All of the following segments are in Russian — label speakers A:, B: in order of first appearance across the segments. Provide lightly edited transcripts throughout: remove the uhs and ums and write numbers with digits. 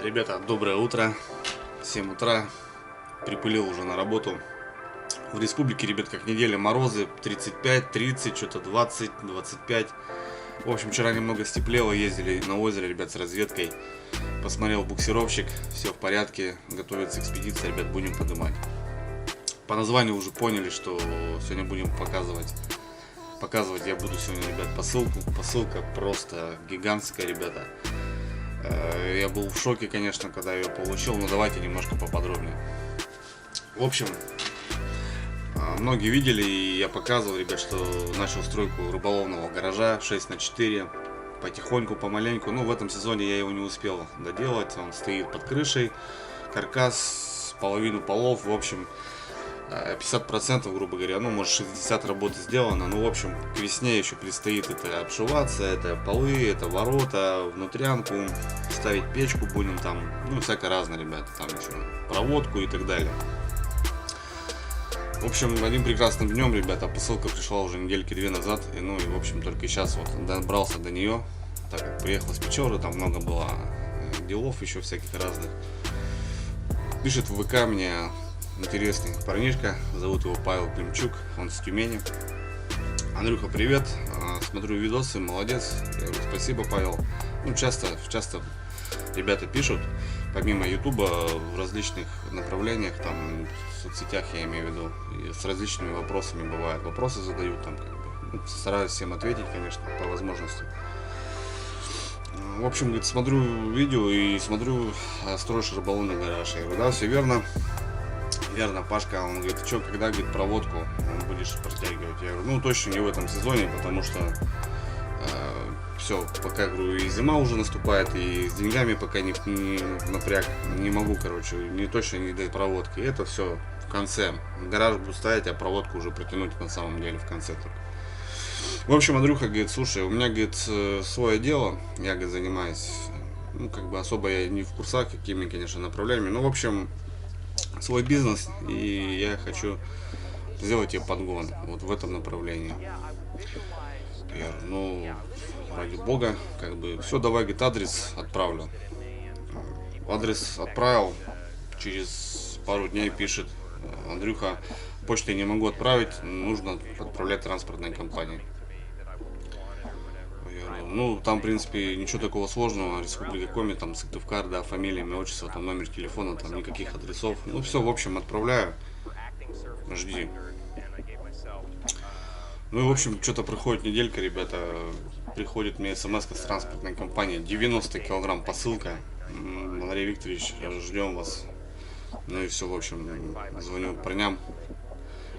A: Ребята, доброе утро. 7 утра. Припылил уже на работу. В республике, ребят, как неделя, морозы 35, 30, что-то 20, 25. В общем, вчера немного степлело, ездили на озеро, ребят, с разведкой. Посмотрел буксировщик, все в порядке, готовится экспедиция, ребят, будем поднимать. По названию уже поняли, что сегодня будем показывать я буду сегодня, ребят, посылку. Посылка просто гигантская, ребята. Я был в шоке, конечно, когда ее получил, но давайте немножко поподробнее. В общем, многие видели, и я показывал, ребят, что начал стройку рыболовного гаража 6×4. Потихоньку, помаленьку. Ну, в этом сезоне я его не успел доделать. Он стоит под крышей, каркас, половину полов. В общем, 50%, грубо говоря, ну, может 60 работы сделано. Ну, в общем, к весне еще предстоит это обшиваться, это полы, это ворота, внутрянку, ставить печку будем там, ну, всякое разное, ребята, там еще проводку и так далее. В общем, одним прекрасным днем, ребята, посылка пришла уже недельки 2 назад, и, ну, и, в общем, только сейчас вот добрался до нее, так как приехал с Печоры, там много было делов еще всяких разных. Пишет в ВК мне интересный парнишка, зовут его Павел Климчук, он с Тюмени. Андрюха, привет, смотрю видосы, молодец. Я говорю, спасибо, Павел. Ну, часто ребята пишут, помимо ютуба, в различных направлениях, там, в соцсетях, я имею в виду, и с различными вопросами бывают. Вопросы задают, там, как бы, ну, стараюсь всем ответить, конечно, по возможности. В общем, говорит, смотрю видео и смотрю, строишь рыболовный гараж. Я говорю, да, все верно. Верно, Пашка, он говорит, что, когда, говорит, проводку будешь протягивать? Я говорю, ну, точно не в этом сезоне, потому что все, пока, говорю, и зима уже наступает, и с деньгами пока не напряг, не могу, короче, точно не до проводки. Это все в конце. Гараж буду ставить, а проводку уже протянуть на самом деле в конце только. В общем, Андрюха говорит, слушай, у меня, говорит, свое дело, я, говорит, занимаюсь, ну, как бы особо я не в курсах, какими, конечно, направлениями, но, в общем, свой бизнес, и я хочу сделать тебе подгон вот в этом направлении. Я говорю, ну, ради бога, как бы, все, давай, говорит, адрес отправлю. Адрес отправил, через пару дней пишет, Андрюха, почтой не могу отправить, нужно отправлять транспортной компании. Ну, там, в принципе, ничего такого сложного. Республика Коми, там, Сыктывкар, да, фамилия, имя, отчество, там, номер телефона, там, никаких адресов. Ну, все, в общем, отправляю. Жди. Ну, и, в общем, что-то проходит неделька, ребята. Приходит мне смс с транспортной компании. 90 килограмм посылка. Андрей Викторович, ждем вас. Ну, и все, в общем, звоню парням.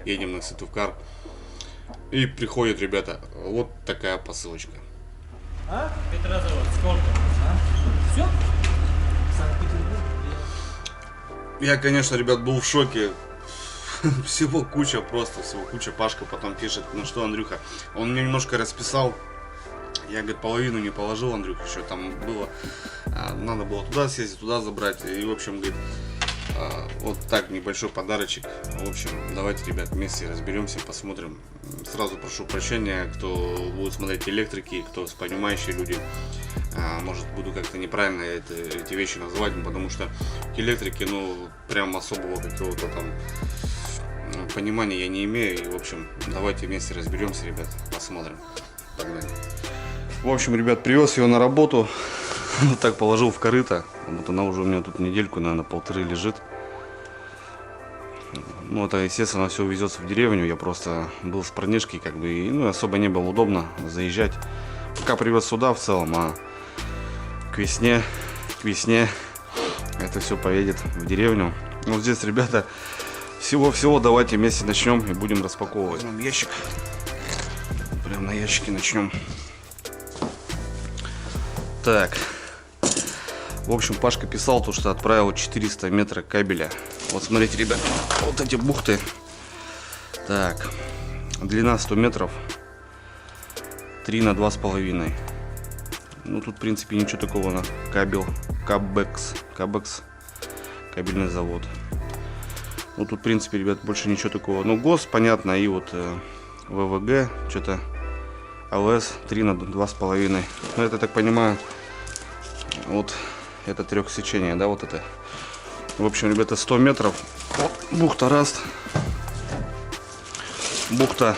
A: Едем на Сыктывкар. И приходит, ребята, вот такая посылочка.
B: А? Петрозавод, сколько? А? Все? Санкт-Петербург?
A: Я, конечно, ребят, был в шоке. Всего куча, просто всего куча. Пашка потом пишет, ну что, Андрюха, он мне немножко расписал. Я, говорит, половину не положил, Андрюха, еще там было. Надо было туда съездить, туда забрать. И, в общем, говорит, вот так, небольшой подарочек. В общем, давайте, ребят, вместе разберемся, посмотрим. Сразу прошу прощения, кто будет смотреть электрики, кто понимающие люди. Может, буду как-то неправильно эти вещи называть, потому что к электрике, ну, прям особого какого-то там понимания я не имею. И, в общем, давайте вместе разберемся, ребят, посмотрим. Погнали. В общем, ребят, привез ее на работу. Вот так положил в корыто. Вот она уже у меня тут недельку, наверное, полторы лежит. Ну, это, естественно, все увезется в деревню. Я просто был с парнишкой, как бы, и, ну, особо не было удобно заезжать. Пока привез сюда в целом, а к весне это все поедет в деревню. Вот здесь, ребята, всего давайте вместе начнем и будем распаковывать. Возьмем ящик. Прям на ящике начнем. Так. В общем, Пашка писал, то, что отправил 400 метров кабеля. Вот смотрите, ребят, вот эти бухты. Так, длина 100 метров, 3 на 2,5. Ну, тут, в принципе, ничего такого. На кабель, Кабекс, кабельный завод. Ну, тут, в принципе, ребят, больше ничего такого. Ну, ГОС, понятно, и вот ВВГ, что-то ЛС 3 на 2,5. Ну, это, так понимаю, вот это трехсечение, да, вот это. В общем, ребята, 100 метров. Вот, бухта Раст. Бухта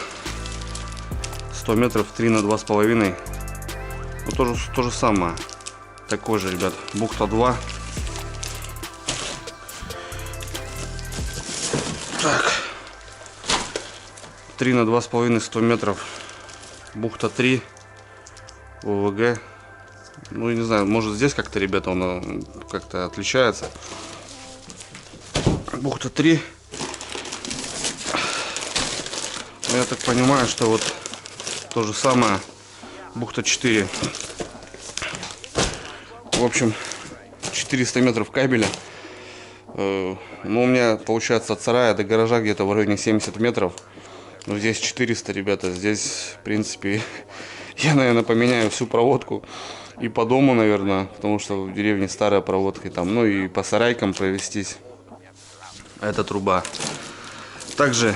A: 100 метров, 3 на 2,5. Ну, то же самое. Такой же, ребят. Бухта 2. Так. 3 на 2,5, 100 метров. Бухта 3. ОВГ. Ну, я не знаю, может здесь как-то, ребята, он как-то отличается. Бухта 3. Я так понимаю, что вот то же самое. Бухта 4. В общем, 400 метров кабеля. Ну, у меня получается от сарая до гаража где-то в районе 70 метров. Но здесь 400, ребята. Здесь, в принципе, я, наверное, поменяю всю проводку. И по дому, наверное, потому что в деревне старая проводка. И там, ну и по сарайкам провестись. Это труба. Также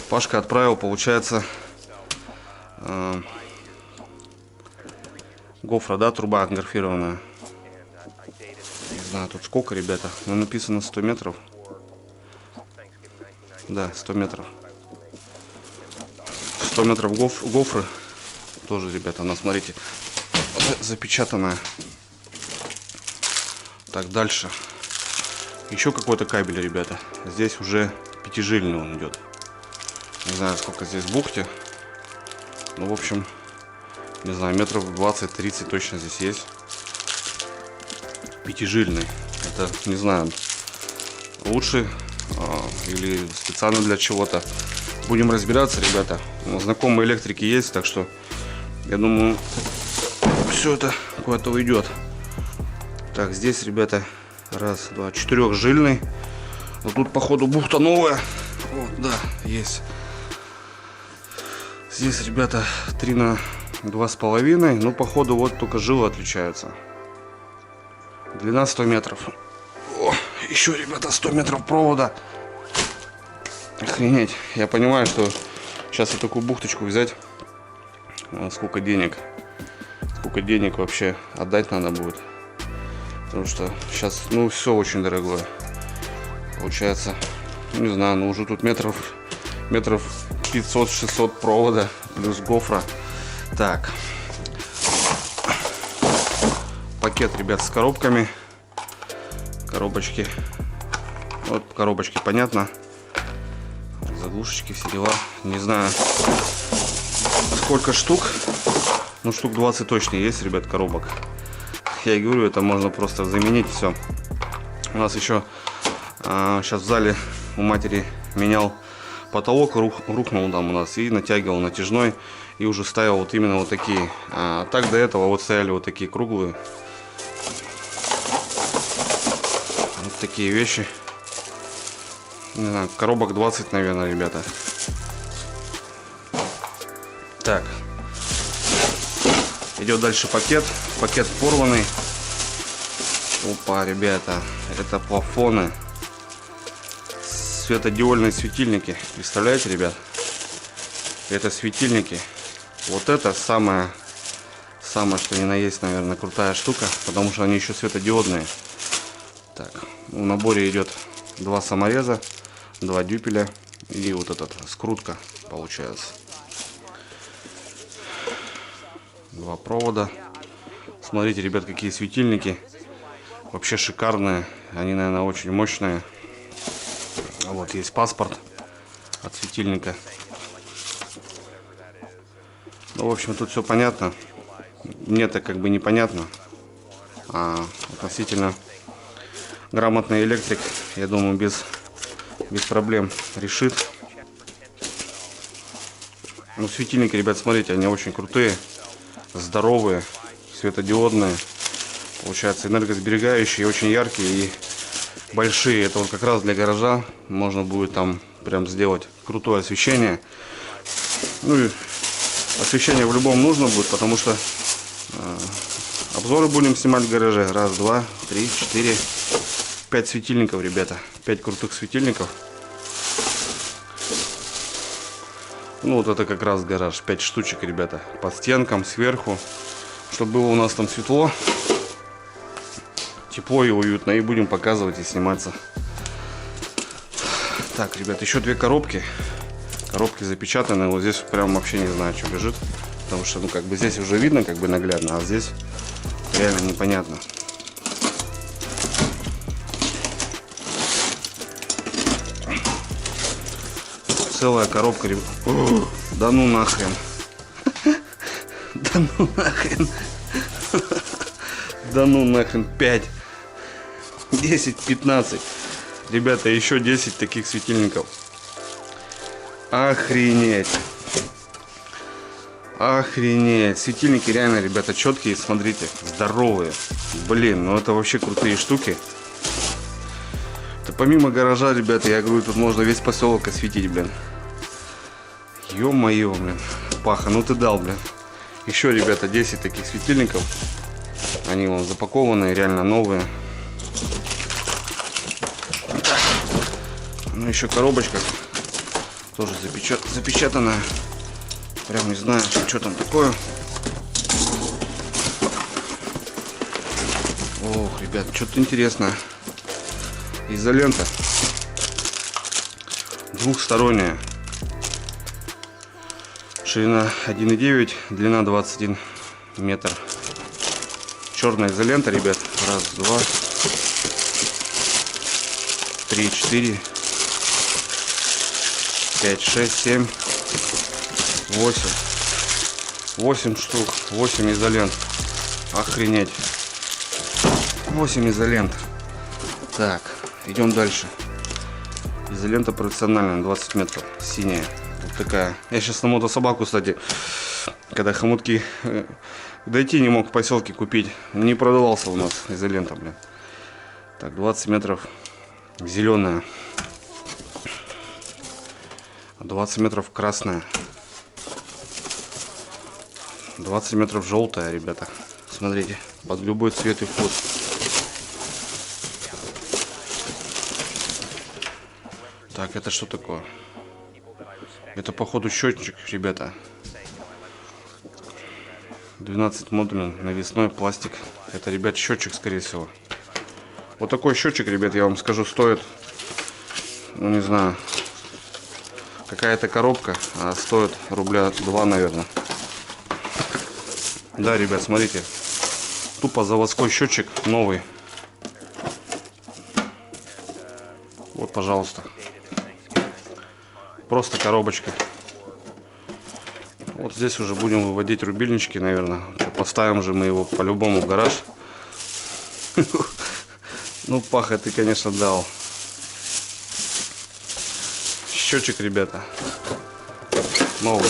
A: Пашка отправил, получается, гофра, да, труба отграфированная. Не знаю, тут сколько, ребята. Но написано 100 метров. Да, 100 метров. 100 метров гофры. Тоже, ребята, она, смотрите, запечатанная. Так, дальше. Еще какой-то кабель, ребята. Здесь уже пятижильный он идет. Не знаю, сколько здесь в бухте. Ну, в общем, не знаю, метров 20-30 точно здесь есть. Пятижильный. Это, не знаю, лучше или специально для чего-то. Будем разбираться, ребята. Знакомые электрики есть, так что я думаю, все это куда-то уйдет. Так, здесь, ребята, раз, два, четырехжильный. Вот тут, походу, бухта новая. Вот, да, есть. Здесь, ребята, 3 на 2,5. Ну, походу, вот только жилы отличаются. Длина 100 метров. О, еще, ребята, 100 метров провода. Охренеть. Я понимаю, что сейчас вот такую бухточку взять. Сколько денег вообще отдать надо будет. Потому что сейчас, ну, все очень дорогое. Получается, не знаю, ну уже тут метров 500-600 провода плюс гофра. Так, пакет, ребят, с коробками. Коробочки. Вот коробочки, понятно. Заглушечки, все дела. Не знаю, сколько штук. Ну, штук 20 точно есть, ребят, коробок. Я и говорю, это можно просто заменить все. У нас еще сейчас в зале у матери менял потолок, рухнул там у нас, и натягивал натяжной, и уже ставил вот именно вот такие. А так до этого вот стояли вот такие круглые. Вот такие вещи. Не знаю, коробок 20, наверное, ребята. Так. Идет дальше пакет. Пакет порванный. Опа, ребята. Это плафоны. Светодиодные светильники. Представляете, ребят? Это светильники. Вот это самое, что ни на есть, наверное, крутая штука. Потому что они еще светодиодные. Так. В наборе идет 2 самореза, 2 дюпеля и вот этот скрутка получается. 2 провода. Смотрите, ребят, какие светильники. Вообще шикарные. Они, наверное, очень мощные. Вот есть паспорт от светильника. Ну, в общем, тут все понятно. Мне-то как бы непонятно. А относительно грамотный электрик, я думаю, без проблем решит. Ну, светильники, ребят, смотрите, они очень крутые. Здоровые, светодиодные, получается, энергосберегающие, очень яркие и большие. Это вот как раз для гаража можно будет там прям сделать крутое освещение. Ну и освещение в любом нужно будет, потому что обзоры будем снимать в гараже. Раз, два, три, 4, 5 светильников, ребята, 5 крутых светильников. Ну, вот это как раз гараж. 5 штучек, ребята. По стенкам, сверху. Чтобы было у нас там светло. тепло и уютно. И будем показывать и сниматься. Так, ребят, еще 2 коробки. Коробки запечатаны. Вот здесь прям вообще не знаю, что лежит. Потому что, ну, как бы здесь уже видно, как бы наглядно, а здесь реально непонятно. Целая коробка, ребят. Да ну нахрен. Да ну нахрен. Да ну нахрен. 5, 10, 15. Ребята, еще 10 таких светильников. Охренеть. Охренеть. Светильники реально, ребята, четкие. Смотрите, здоровые. Блин, ну это вообще крутые штуки. Это помимо гаража, ребята, я говорю, тут можно весь поселок осветить, блин. Ё-моё, блин. Паха, ну ты дал, блин. Еще, ребята, 10 таких светильников. Они вон запакованные, реально новые. Ну, еще коробочка. Тоже запечатанная. Прям не знаю, что там такое. Ох, ребят, что-то интересное. Изолента. Двухсторонняя. Ширина 1,9, длина 21 метр. Черная изолента, ребят. Раз, два, 3, 4, 5, 6, 7, 8. 8 штук. 8 изолент. Охренеть. 8 изолент. Так, идем дальше. Изолента профессиональная, 20 метров. Синяя. Вот такая. Я сейчас на мотособаку, кстати, когда хомутки дойти не мог в поселке купить. Не продавался у нас изолента, блин. Так, 20 метров. Зеленая. 20 метров красная. 20 метров желтая, ребята. Смотрите, под любой цвет и вкус. Так, это что такое? Это, походу, счетчик, ребята. 12 модулей, навесной пластик. Это, ребят, счетчик, скорее всего. Вот такой счетчик, ребят, я вам скажу, стоит, ну, не знаю, какая-то коробка, а стоит рубля 2, наверное. Да, ребят, смотрите. Тупо заводской счетчик, новый. Вот, пожалуйста. Просто коробочка. Вот здесь уже будем выводить рубильнички, наверное. Поставим же мы его по-любому в гараж. Ну, Паха, ты, конечно, дал. Счетчик, ребята. Новый.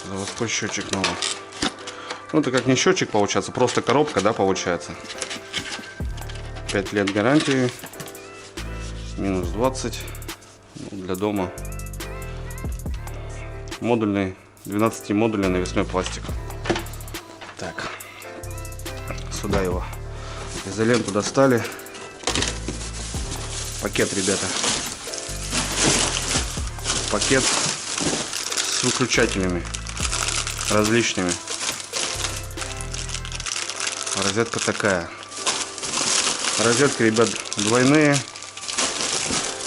A: Заводской счетчик новый. Ну, это как не счетчик получается, просто коробка, да, получается. 5 лет гарантии. Минус 20. Ну, для дома. Модульный. 12 модулей навесной пластик. Так. Сюда его. Изоленту достали. Пакет, ребята. Пакет с выключателями различными. Розетка такая. Розетки, ребят, двойные,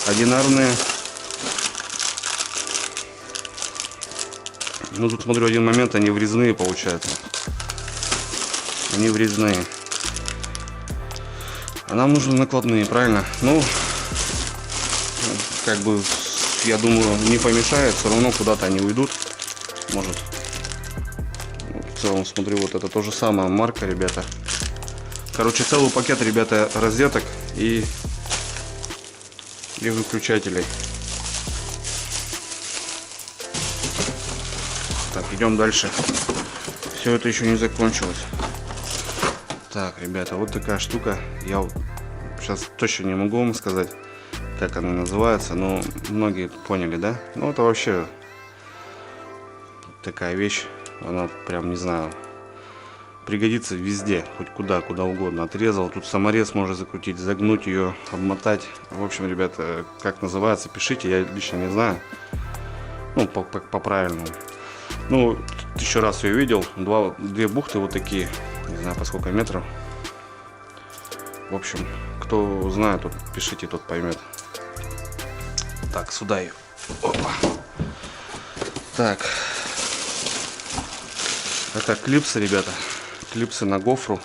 A: одинарные. Ну, тут смотрю, один момент, они врезные получаются. Они врезные. А нам нужны накладные, правильно? Ну, как бы, я думаю, не помешает. Все равно куда-то они уйдут. Может. В целом, смотрю, вот это то же самое марка, ребята. Короче, целый пакет, ребята, розеток и выключателей. Так, идем дальше. Все это еще не закончилось. Так, ребята, вот такая штука. Я сейчас точно не могу вам сказать, как она называется, но многие поняли, да? Ну, это вообще такая вещь. Она прям, не знаю, пригодится везде, хоть куда угодно. Отрезал, тут саморез можно закрутить, загнуть ее, обмотать. В общем, ребята, как называется, пишите, я лично не знаю. Ну, по правильному. Ну, 1000 раз ее видел. Две бухты вот такие. Не знаю, по сколько метров. В общем, кто знает, тот пишите, тот поймет. Так, сюда ее. Опа. Так. Это клипсы, ребята. Клипсы на гофру.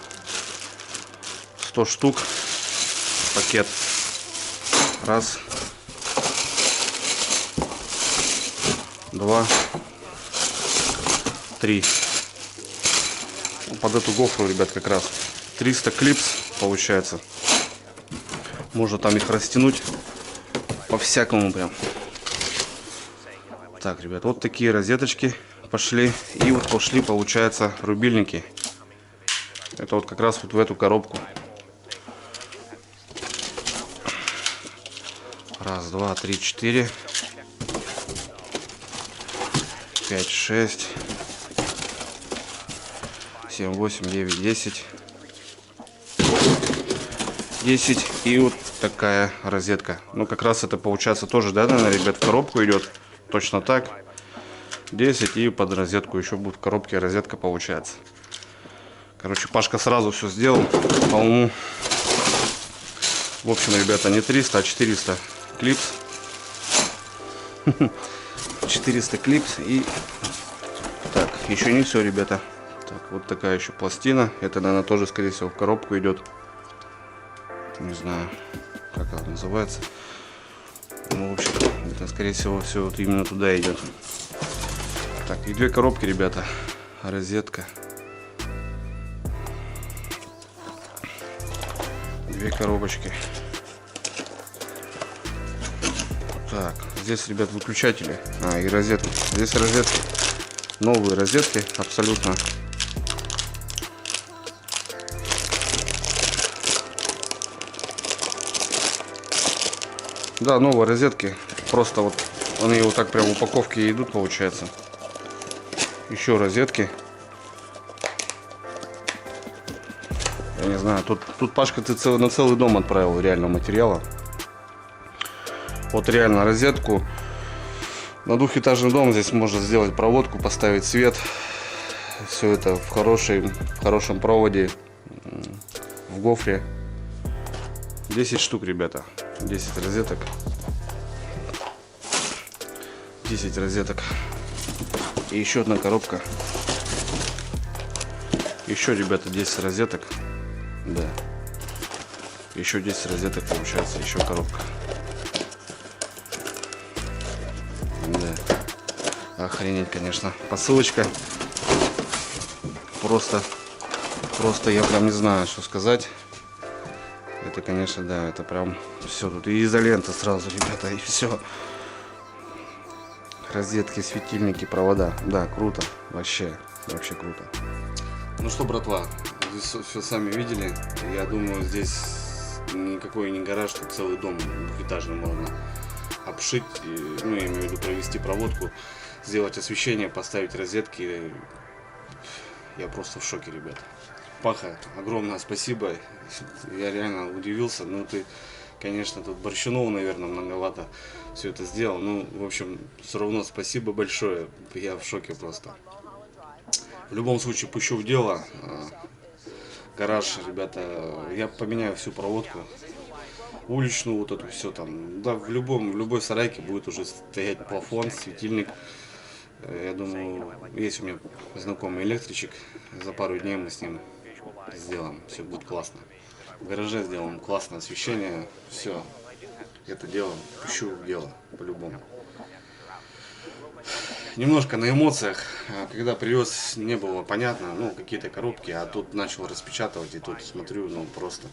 A: 100 штук. Пакет. Раз. Два. Три. Под эту гофру, ребят, как раз 300 клипс получается. Можно там их растянуть по-всякому прям. Так, ребят, вот такие розеточки пошли. И вот пошли, получается, рубильники. Это вот как раз вот в эту коробку. Раз, два, три, 4. 5, 6. 7, 8, 9, 10. 10. И вот такая розетка. Ну, как раз это получается тоже, да, наверное, ребят, в коробку идет. Точно так. 10 и под розетку еще будет в коробке розетка получается. Короче, Пашка сразу все сделал. По-моему, в общем, ребята, не 300, а 400 клипс. 400 клипс. И так, еще не все, ребята. Так, вот такая еще пластина. Это, наверное, тоже, скорее всего, в коробку идет. Не знаю, как она называется. Ну, в общем, это, скорее всего, все вот именно туда идет. Так, и две коробки, ребята. Розетка. Две коробочки. Так, здесь, ребят, выключатели. И розетки. Здесь розетки. Новые розетки, абсолютно. Да, новые розетки. Просто вот они вот так прям в упаковке идут, получается. Еще розетки. Я не знаю, тут Пашка, ты на целый дом отправил реального материала. Вот реально розетку. На двухэтажный дом здесь можно сделать проводку, поставить свет. Все это в хорошем проводе, в гофре. 10 штук, ребята. 10 розеток. 10 розеток. И еще одна коробка. Еще, ребята, 10 розеток. Да. Еще 10 розеток получается. Еще коробка. Да. Охренеть, конечно. Посылочка. Просто я прям не знаю, что сказать. Это, конечно, да, это прям все тут. И изолента сразу, ребята, и все. Розетки, светильники, провода. Да, круто. Вообще круто. Ну что, братва, здесь все сами видели. Я думаю, здесь никакой не гараж, тут целый дом двухэтажный можно обшить. Ну, я имею в виду провести проводку, сделать освещение, поставить розетки. Я просто в шоке, ребят. Паха, огромное спасибо. Я реально удивился. Ну, ты, конечно, тут борщунов, наверное, многовато все это сделал. Ну, в общем, все равно спасибо большое. Я в шоке просто. В любом случае, пущу в дело. Гараж, ребята, я поменяю всю проводку. Уличную вот эту все там. Да, в любой сарайке будет уже стоять плафон, светильник. Я думаю, есть у меня знакомый электричек. За пару дней мы с ним сделаем. Все будет классно. В гараже сделаем классное освещение. Все. Это дело пущу в дело. По-любому. Немножко на эмоциях. Когда привез, не было понятно. Ну, какие-то коробки. А тут начал распечатывать. И тут смотрю, ну, просто.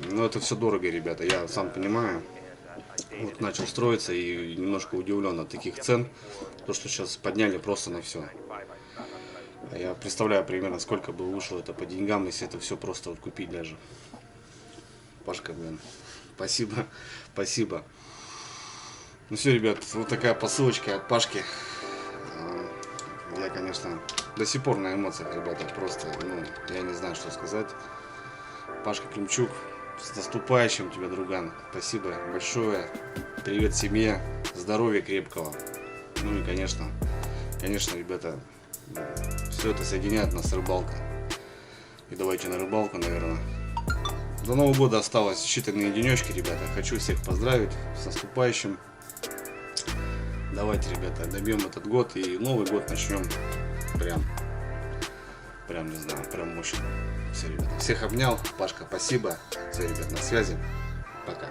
A: Ну, это все дорого, ребята. Я сам понимаю. Вот начал строиться и немножко удивлен от таких цен. То, что сейчас подняли просто на все. Я представляю примерно, сколько бы вышло это по деньгам, если это все просто вот купить даже. Пашка, блин, спасибо. Ну все, ребят, вот такая посылочка от Пашки. Я, конечно, до сих пор на эмоциях, ребята, просто, ну, я не знаю, что сказать. Пашка Климчук, с наступающим тебя, друган. Спасибо большое. Привет семье, здоровья крепкого. Ну и, конечно, ребята, Все это соединяет нас рыбалка. И давайте на рыбалку, наверное. До Нового года осталось считанные денечки, ребята. Хочу всех поздравить с наступающим. Давайте, ребята, добьем этот год и Новый год начнем прям не знаю, прям мощно. Все, ребята, всех обнял. Пашка, спасибо. Все, ребят, на связи. Пока.